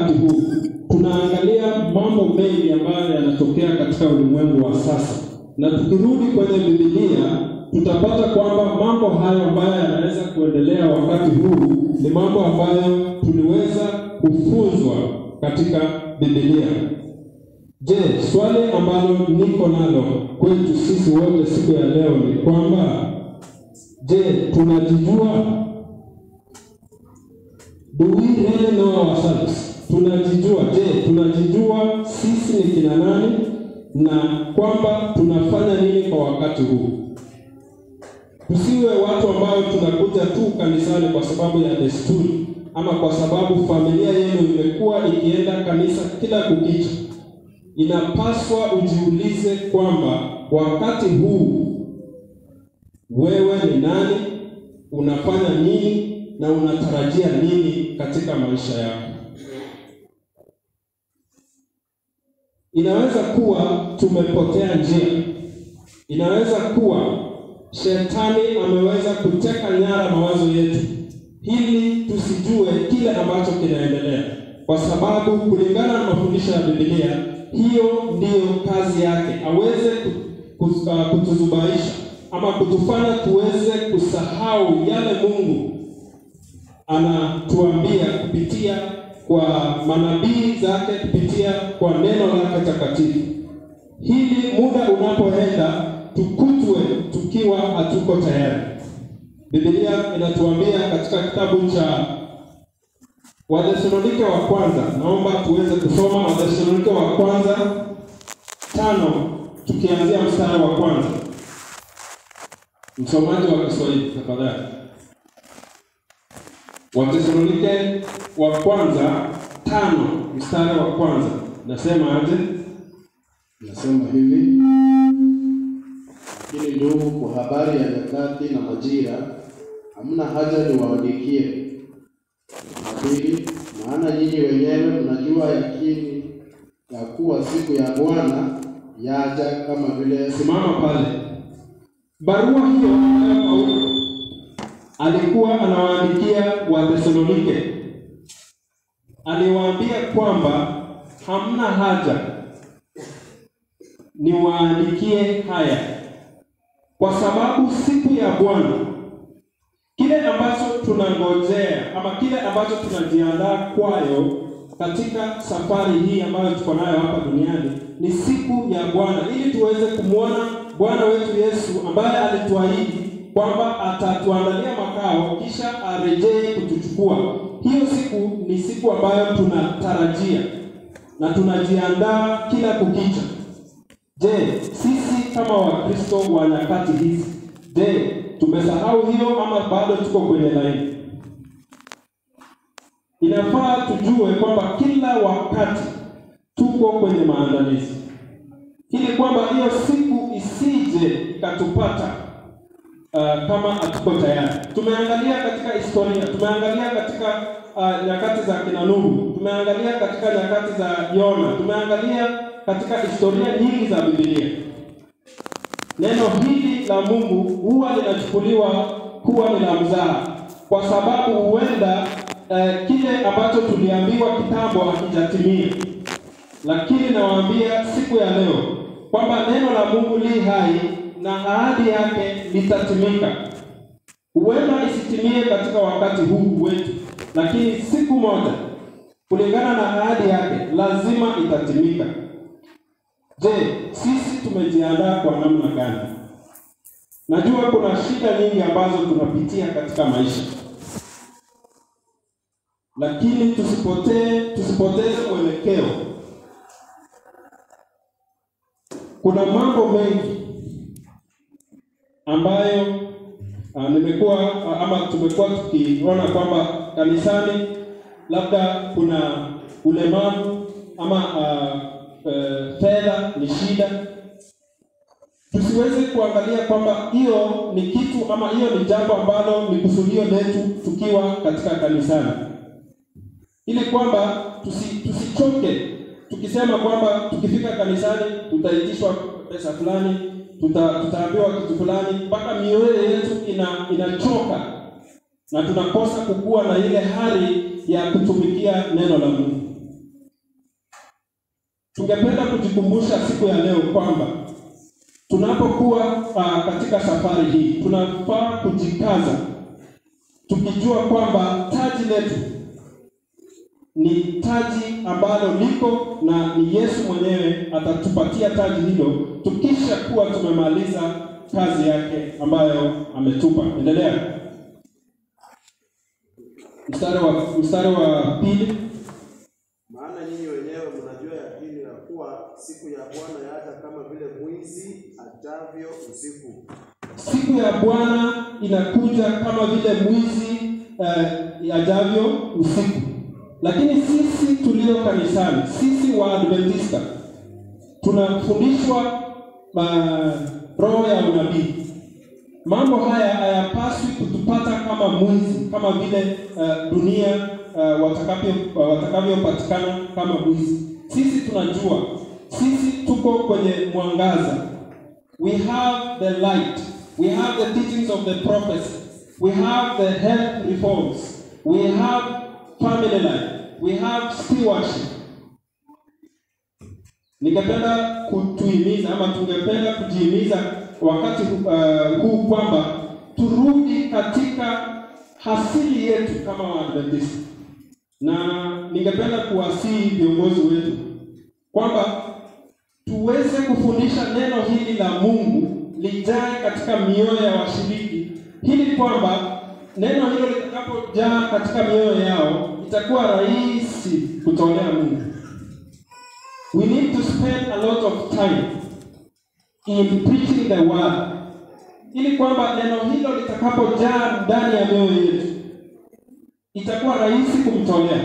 wakati huu. Tunaangalia mambo mengi ambayo yanatokea katika ulimwengu wa sasa, na tukirudi kwenye Biblia tutapata kwamba mambo hayo ambayo yanaweza kuendelea wakati huu ni mambo ambayo tuliweza kufunzwa katika Biblia. Je, swali ambalo niko nalo kwetu sisi wote siku ya leo ni kwamba, je, tunajijua? Do we really know ourselves? Tunajijua. Je, tunajijua sisi ni kina nani na kwamba tunafanya nini kwa wakati huu? Tusiwe watu ambao tunakuja tu kanisani kwa sababu ya desturi ama kwa sababu familia yenu imekuwa ikienda kanisa kila kukicha. Inapaswa ujiulize kwamba wakati huu wewe ni nani, unafanya nini na unatarajia nini katika maisha yako. Inaweza kuwa tumepotea njia. Inaweza kuwa Shetani ameweza kuteka nyara mawazo yetu ili tusijue kile ambacho kinaendelea, kwa sababu kulingana na mafundisho ya Biblia, hiyo ndiyo kazi yake, aweze kutuzubaisha ama kutufanya tuweze kusahau yale Mungu anatuambia kupitia kwa manabii zake, kupitia kwa neno lake takatifu. Hili muda unapoenda tukutwe tukiwa hatuko tayari. Biblia inatuambia katika kitabu cha Wathesalonike wa kwanza, naomba tuweze kusoma Wathesalonike wa kwanza 5 tukianzia mstari wa kwanza. Msomaji wa Kiswahili tafadhali. Wathesalonike wa kwanza 5 mstari wa kwanza. Nasema aje? Nasema hivi: lakini ndugu, kwa habari ya nyakati na majira hamna haja niwaandikie. Pili, maana nyinyi wenyewe mnajua yakini ya kuwa siku ya Bwana yaja kama vile. Simama pale. Barua hiyo ambayo Paulo alikuwa anawaandikia Wathesalonike, aliwaambia kwamba hamna haja niwaandikie haya, kwa sababu siku ya Bwana, kile ambacho tunangojea ama kile ambacho tunajiandaa kwayo katika safari hii ambayo tuko nayo hapa duniani, ni siku ya Bwana, ili tuweze kumwona Bwana wetu Yesu ambaye alituahidi kwamba atatuandalia makao kisha arejee kutuchukua. Hiyo siku ni siku ambayo tunatarajia na tunajiandaa kila kukicha. Je, sisi kama Wakristo wa nyakati hizi, je, tumesahau hiyo ama bado tuko kwenye laini? Inafaa tujue kwamba kila wakati tuko kwenye maandalizi, ili kwamba hiyo siku isije katupata kama hatuko tayari. Tumeangalia katika historia, tumeangalia katika nyakati za kina Nuhu, tumeangalia katika nyakati za Yona, tumeangalia katika historia nyingi za Biblia. Neno hili la Mungu huwa linachukuliwa kuwa ni la mzaha, kwa sababu huenda kile ambacho tuliambiwa kitambo hakijatimia. Lakini nawaambia siku ya leo kwamba neno la Mungu li hai na ahadi yake litatimika. Huenda isitimie katika wakati huu wetu, lakini siku moja kulingana na ahadi yake lazima itatimika. Je, sisi tumejiandaa kwa namna gani? Najua kuna shida nyingi ambazo tunapitia katika maisha, lakini tusipoteze mwelekeo. Kuna mambo mengi ambayo tumekuwa tukiona kwamba kanisani labda kuna ulemavu ama fedha ni shida. Tusiweze kuangalia kwamba hiyo ni kitu ama hiyo ni jambo ambalo ni kusudio letu tukiwa katika kanisani, ili kwamba tusichoke tukisema kwamba tukifika kanisani tutaitishwa pesa fulani, tutaambiwa kitu fulani, mpaka mioyo yetu inachoka na tunakosa kukua na ile hali ya kutumikia neno la Mungu. tungependa kujikumbusha siku ya leo kwamba tunapokuwa katika safari hii tunafaa kujikaza, tukijua kwamba taji letu ni taji ambalo liko na ni Yesu mwenyewe atatupatia taji hilo tukisha kuwa tumemaliza kazi yake ambayo ametupa. Endelea. Mstari wa 2. Maana nyinyi wenyewe mnajua yakini ya kuwa siku ya Bwana yaja kama vile mwizi ajavyo usiku. Siku ya Bwana inakuja kama vile mwizi ajavyo usiku. Lakini sisi tulio kanisani, sisi wa Adventista, tunafundishwa roho ya unabii. Mambo haya hayapaswi kutupata kama mwizi, kama vile dunia watakavyopatikana kama mwizi. Sisi tunajua, sisi tuko kwenye mwangaza. We have the light. We have the teachings of the prophets. We have the health reforms. We have family life. We have stewardship. Ningependa kutuhimiza ama tungependa kujihimiza wakati huu kwamba turudi katika asili yetu kama Waadventista. Na ningependa kuwasihi viongozi wetu kwamba tuweze kufundisha neno hili la Mungu lijae katika mioyo ya washiriki, ili kwamba neno hilo litakapojaa katika mioyo yao itakuwa rahisi kutolea Mungu. We need to spend a lot of time in preaching the word, ili kwamba neno hilo litakapojaa ndani ya mioyo yetu itakuwa rahisi kumtolea.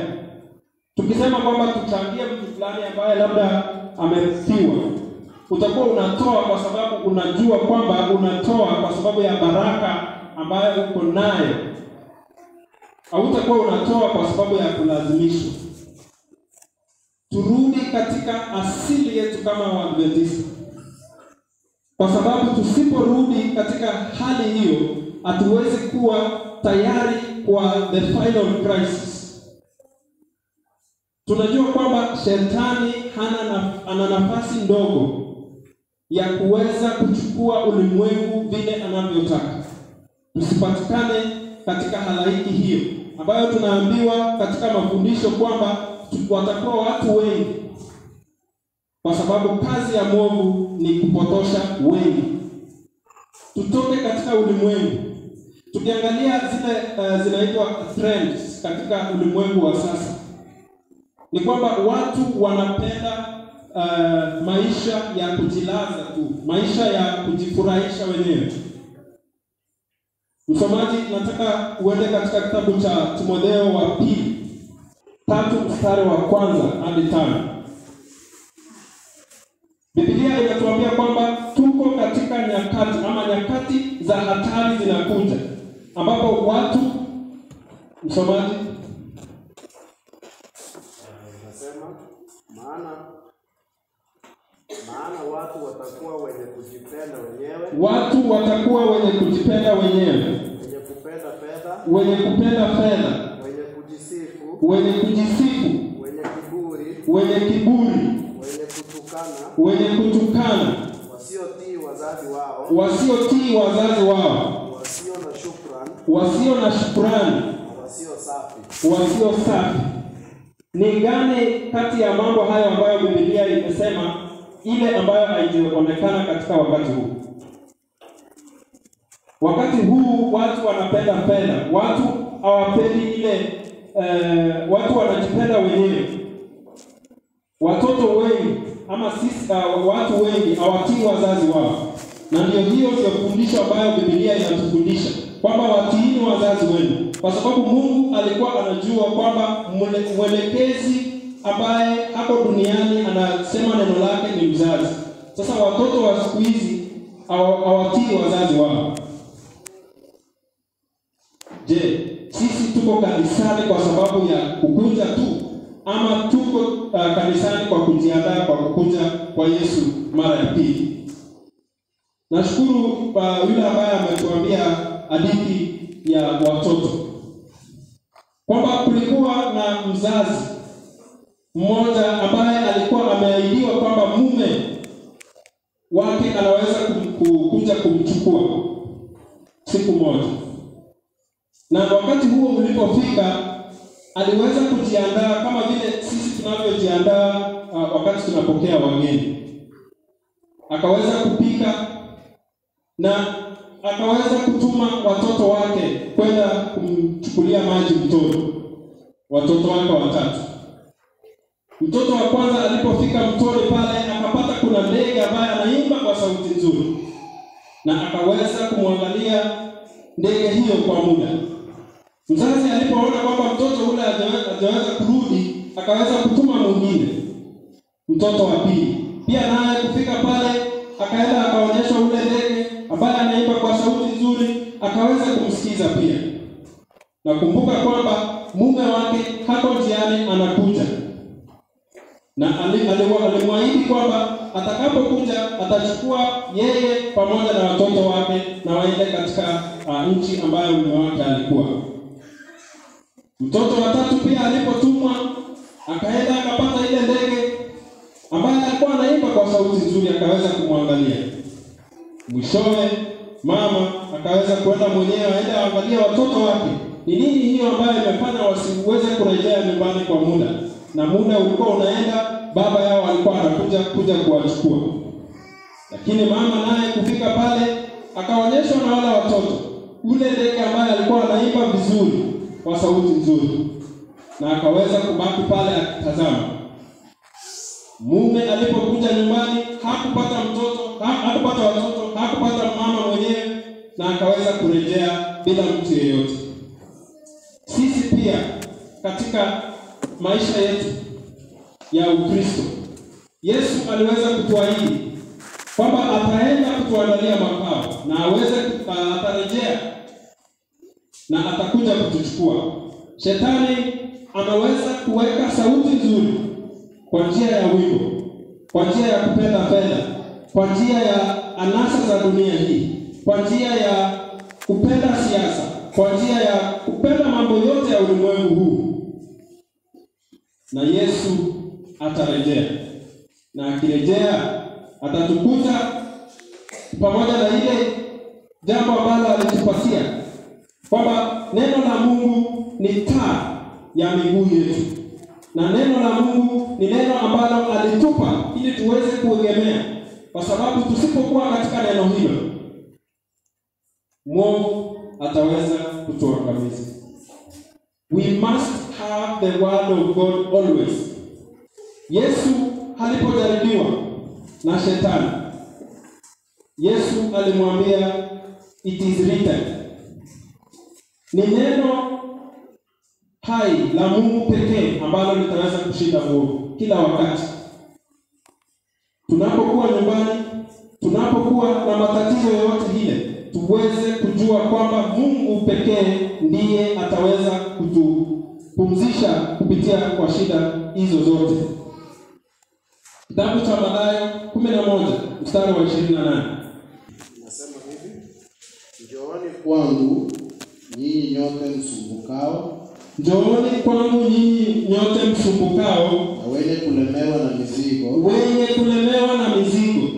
Tukisema kwamba tuchangie mtu fulani ambaye labda amefiwa, utakuwa unatoa kwa sababu unajua kwamba unatoa kwa sababu ya baraka ambayo uko nayo. Hautakuwa unatoa kwa sababu ya kulazimishwa. Turudi katika asili yetu kama Waadventista, kwa sababu tusiporudi katika hali hiyo hatuwezi kuwa tayari kwa the final crisis. Tunajua kwamba shetani ana nafasi ndogo ya kuweza kuchukua ulimwengu vile anavyotaka. Tusipatikane katika halaiki hiyo ambayo tunaambiwa katika mafundisho kwamba watakuwa watu wengi, kwa sababu kazi ya mwovu ni kupotosha wengi. Tutoke katika ulimwengu. Tukiangalia zile zinaitwa trends katika ulimwengu wa sasa, ni kwamba watu wanapenda maisha ya kujilaza tu, maisha ya kujifurahisha wenyewe. Msomaji, nataka uende katika kitabu cha Timotheo wa pili 3 mstari wa 1 hadi 5. Biblia inatuambia kwamba tuko katika nyakati za hatari zinakuja, ambapo watu, msomaji, nasema maana watu watakuwa wenye kujipenda wenyewe. Watu watakuwa wenye kujipenda wenyewe, wenye kupenda fedha, wenye kujisifu, wenye kiburi, wenye kutukana, wasiotii wazazi wao, wasio na shukrani, wasio safi. Ni gani kati ya mambo hayo ambayo Biblia imesema ile ambayo haijaonekana katika wakati huu? Wakati huu watu wanapenda fedha, watu hawapendi ile watu wanajipenda wenyewe. Watoto wengi ama sisi watu wengi hawatii wazazi wao. Na ndio fundisho ambayo Biblia inatufundisha kwamba watiini wazazi wenu, kwa sababu Mungu alikuwa anajua kwamba mwelekezi ambaye hapo duniani anasema neno lake ni mzazi. Sasa watoto wa siku hizi hawatii wazazi wao. Je, sisi tuko kanisani kwa sababu ya kukuja tu, ama tuko kanisani kwa kujiandaa kwa kukuja kwa Yesu mara ya pili? Nashukuru yule ambaye ametuambia hadithi ya watoto kwamba kulikuwa na mzazi mmoja ambaye alikuwa ameahidiwa wake anaweza kuja kumchukua siku moja. Na wakati huo ulipofika, aliweza kujiandaa kama vile sisi tunavyojiandaa wakati tunapokea wageni. Akaweza kupika na akaweza kutuma watoto wake kwenda kumchukulia maji mtoni. Watoto wake watatu. Mtoto wa kwanza alipofika mtoni pale, akapata kuna ndege ambaye anaimba kwa sauti nzuri, na akaweza kumwangalia ndege hiyo kwa muda. Mzazi alipoona kwamba mtoto ule hajaweza kurudi, akaweza kutuma mwingine, mtoto wa pili. Pia naye kufika pale, akaenda akaonyesha ule ndege ambaye anaimba kwa sauti nzuri, akaweza kumsikiza pia. Nakumbuka kwamba mume wake hapo njiani anakuja, na alimwahidi kwamba atakapokuja atachukua yeye pamoja na watoto wake na waende katika nchi ambayo mume wake alikuwa. Mtoto wa tatu pia alipotumwa, akaenda akapata ile ndege ambaye alikuwa anaimba kwa sauti nzuri, akaweza kumwangalia. Mwishowe mama akaweza kwenda mwenyewe aende aangalie watoto wake. Ni nini hiyo ambayo imefanya wasiweze kurejea nyumbani kwa muda? Na muda ulikuwa unaenda, baba yao alikuwa anakuja kuwachukua. Lakini mama naye kufika pale, akaonyeshwa na wale watoto ule ndege ambaye alikuwa anaimba vizuri kwa sauti nzuri, na akaweza kubaki pale akitazama. Mume alipokuja nyumbani, hakupata mtoto, hakupata watoto, hakupata mama mwenyewe, na akaweza kurejea bila mtu yeyote. Sisi pia katika maisha yetu ya Ukristo, Yesu aliweza kutuahidi kwamba ataenda kutuandalia makao na atarejea na atakuja kutuchukua. Shetani anaweza kuweka sauti nzuri kwa njia ya wimbo, kwa njia ya kupenda fedha, kwa njia ya anasa za dunia hii, kwa njia ya kupenda siasa, kwa njia ya kupenda mambo yote ya ulimwengu huu. Na Yesu atarejea. Na akirejea atatukuta pamoja na ile jambo ambalo alitupatia, kwamba neno la Mungu ni taa ya miguu yetu, na neno la Mungu ni neno ambalo alitupa ili tuweze kuegemea, kwa sababu tusipokuwa katika neno hilo, mwovu ataweza kutuangamiza. We must have the word of God always. Yesu alipojaribiwa na shetani, Yesu alimwambia it is written. Ni neno hai la Mungu pekee ambalo litaweza kushinda mwovu kila wakati. Tunapokuwa nyumbani, tunapokuwa na matatizo yoyote ile, tuweze kujua kwamba Mungu pekee ndiye ataweza kutupumzisha kupitia kwa shida hizo zote. Kitabu cha Mathayo 11 mstari wa 28. Nasema hivi: Njooni kwangu nyinyi nyote msumbukao, njooni kwangu nyinyi nyote msumbukao na wenye kulemewa na mizigo,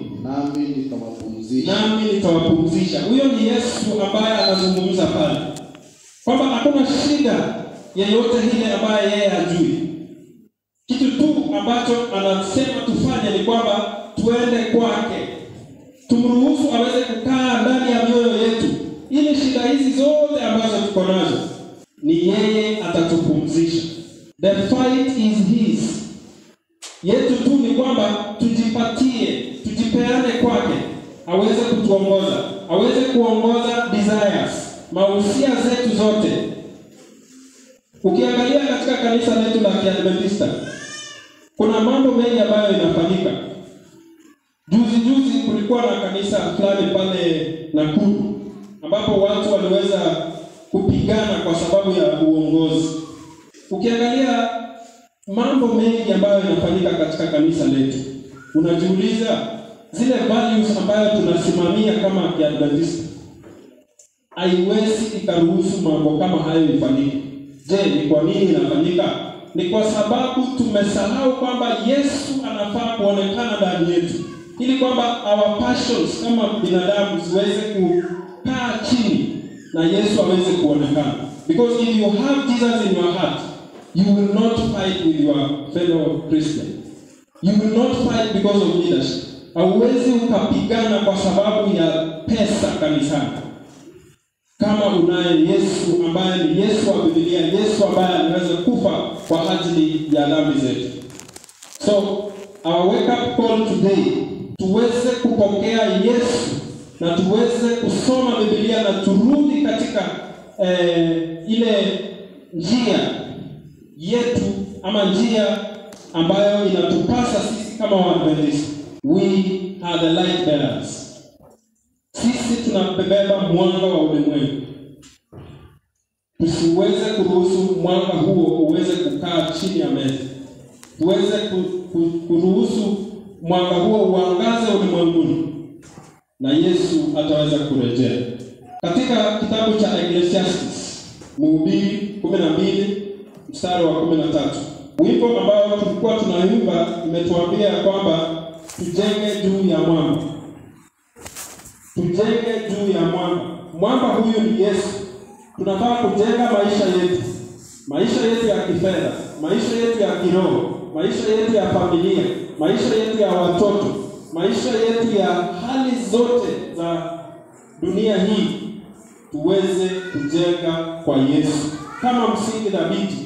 nami nitawapumzisha. Huyo ni Yesu ambaye anazungumza pale, kwamba hakuna shida yeyote ile ambaye yeye hajui. Kitu tu ambacho anasema tufanye ni kwamba tuende kwake, tumruhusu aweze kukaa ndani ya mioyo yetu, ili shida hizi zote ambazo tuko nazo ni yeye atatupumzisha. The fight is his. Yetu tu ni kwamba tujipeane kwake, aweze kutuongoza, aweze kuongoza desires, mahusia zetu zote. Ukiangalia katika kanisa letu la Kiadventista, kuna mambo mengi ambayo inafanyika. Juzi kulikuwa na kanisa fulani pale Nakuru, ambapo watu waliweza kupigana kwa sababu ya uongozi. Ukiangalia mambo mengi ambayo yanafanyika katika kanisa letu, unajiuliza zile values ambayo tunasimamia kama Kiadventista haiwezi ikaruhusu mambo kama hayo ifanyike. Je, ni kwa nini inafanyika? Ni kwa sababu tumesahau kwamba Yesu anafaa kuonekana ndani yetu. ili kwamba our passions kama binadamu ziweze kukaa chini na Yesu aweze kuonekana. Because if you have Jesus in your heart, you will not fight with your fellow Christian. You will not fight because of leadership. Hauwezi ukapigana kwa sababu ya pesa kanisani. Kama unaye Yesu ambaye ni Yesu wa Biblia, Yesu ambaye anaweza kufa kwa ajili ya dhambi zetu. So, our wake up call today, tuweze kupokea Yesu na tuweze kusoma Biblia na turudi katika ile njia yetu ama njia ambayo inatupasa sisi kama Waadventista. We are the light bearers. Sisi tunabeba mwanga wa ulimwengu. Tusiweze kuruhusu mwanga huo uweze kukaa chini ya meza. Tuweze kuruhusu mwanga huo uangaze ulimwenguni, na Yesu ataweza kurejea. Katika kitabu cha Ecclesiastes, Mhubiri 12 mstari wa 13, wimbo ambao tulikuwa tunaimba imetuambia kwamba tujenge juu ya mwamba. Tujenge juu ya mwamba. Mwamba huyu ni Yesu. Tunafaa kujenga maisha yetu ya kifedha, maisha yetu ya kiroho, maisha yetu ya familia, maisha yetu ya watoto, maisha yetu ya hali zote za dunia hii, tuweze kujenga kwa Yesu kama msingi thabiti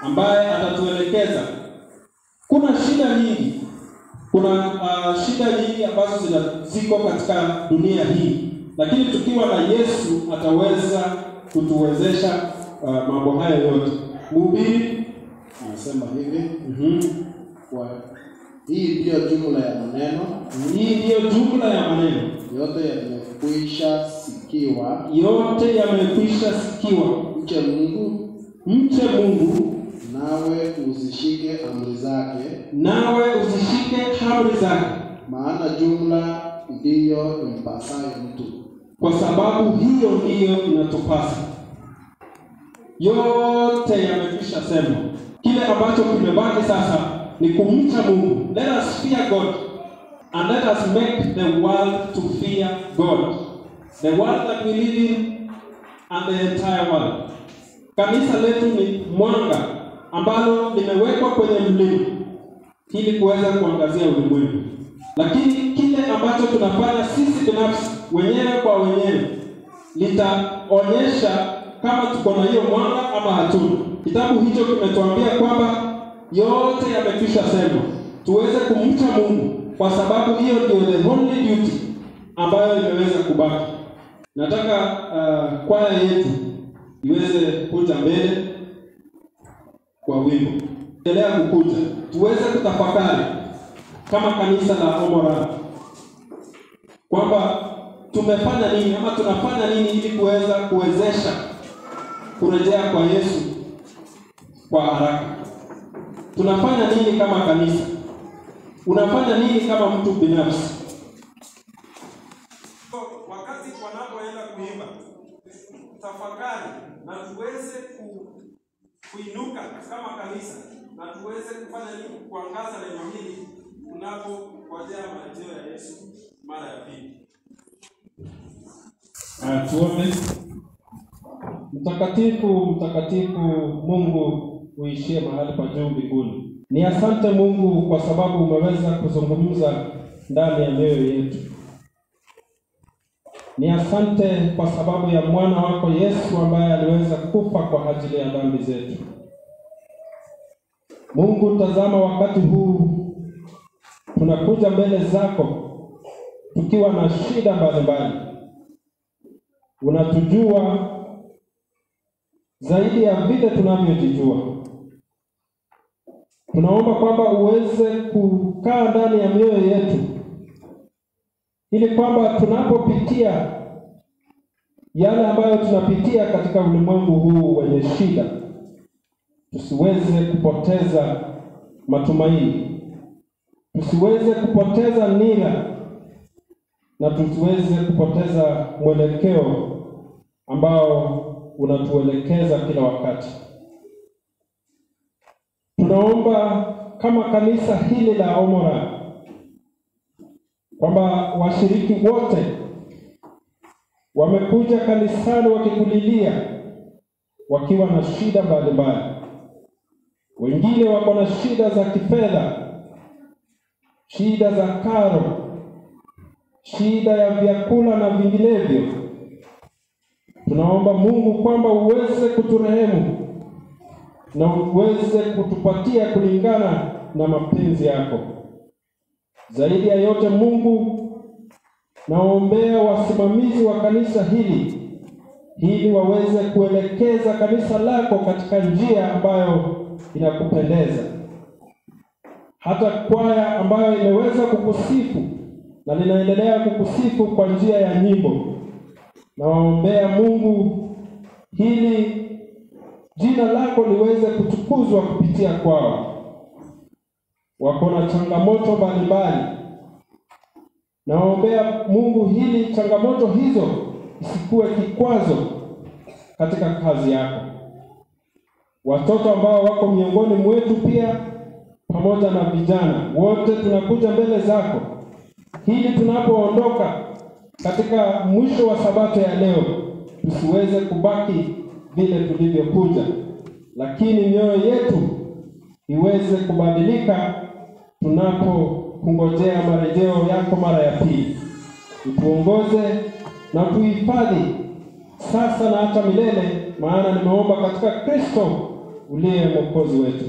ambaye atatuelekeza. Kuna shida nyingi. Kuna shida nyingi ambazo ziko katika dunia hii, lakini tukiwa na Yesu ataweza kutuwezesha mambo haya yote. Mhubiri anasema hivi, kwa hii ndiyo jumla ya maneno, yote yamekwisha sikiwa, mche Mungu, nawe uzishike amri zake, maana jumla ndiyo impasayo mtu. Kwa sababu hiyo ndiyo inatupasa. Yote yamekwisha sema. Kile ambacho kimebaki sasa ni kumcha Mungu. Let us fear God and let us make the world to fear God. The world that we live in and the entire world. Kanisa letu ni mwanga ambalo limewekwa kwenye mlima ili kuweza kuangazia ulimwengu. Lakini kile ambacho tunafanya sisi binafsi wenyewe kwa wenyewe litaonyesha kama tuko na hiyo mwanga ama hatuna. Kitabu hicho kimetuambia kwamba yote yamekwisha sema. Tuweze kumcha Mungu kwa sababu hiyo ndio the only duty ambayo imeweza kubaki. Nataka kwaya yetu iweze kuja mbele kwa wimbo. Endelea kukuja. Tuweze kutafakari kama kanisa la Omora kwamba tumefanya nini ama tunafanya nini ili kuwezesha kurejea kwa Yesu kwa haraka. Tunafanya nini kama kanisa? Unafanya nini kama mtu binafsi? Wakati wanapoenda kuimba, tafakari na tuweze kuinuka kama kanisa na tuweze kufanya nini kuangaza neno hili tunapongojea marejeo ya Yesu mara ya pili. Tuombe. Mtakatifu Mungu uishie mahali pa juu mbinguni. Ni asante Mungu kwa sababu umeweza kuzungumza ndani ya mioyo yetu. Ni asante kwa sababu ya mwana wako Yesu ambaye aliweza kufa kwa ajili ya dhambi zetu. Mungu, tazama wakati huu tunakuja mbele zako tukiwa na shida mbalimbali. Unatujua zaidi ya vile tunavyojijua. Tunaomba kwamba uweze kukaa ndani ya mioyo yetu ili kwamba tunapopitia yale ambayo tunapitia katika ulimwengu huu wenye shida, tusiweze kupoteza matumaini, tusiweze kupoteza nia, na tusiweze kupoteza mwelekeo ambao unatuelekeza kila wakati. Tunaomba kama kanisa hili la Omora kwamba washiriki wote wamekuja kanisani wakikulilia, wakiwa na shida mbalimbali. Wengine wako na shida za kifedha, shida za karo, shida ya vyakula na vinginevyo. Tunaomba Mungu kwamba uweze kuturehemu na uweze kutupatia kulingana na mapenzi yako. Zaidi ya yote Mungu, naombea wasimamizi wa kanisa hili ili waweze kuelekeza kanisa lako katika njia ambayo inakupendeza. Hata kwaya ambayo imeweza kukusifu na linaendelea kukusifu kwa njia ya nyimbo, nawaombea Mungu ili jina lako liweze kutukuzwa kupitia kwao. Wako na changamoto mbalimbali, naombea Mungu ili changamoto hizo isikuwe kikwazo katika kazi yako. Watoto ambao wako miongoni mwetu pia, pamoja na vijana wote, tunakuja mbele zako ili tunapoondoka katika mwisho wa sabato ya leo tusiweze kubaki vile tulivyokuja, lakini mioyo yetu iweze kubadilika tunapokungojea marejeo yako mara ya pili. Utuongoze na tuhifadhi sasa na hata milele, maana nimeomba katika Kristo uliye Mwokozi wetu.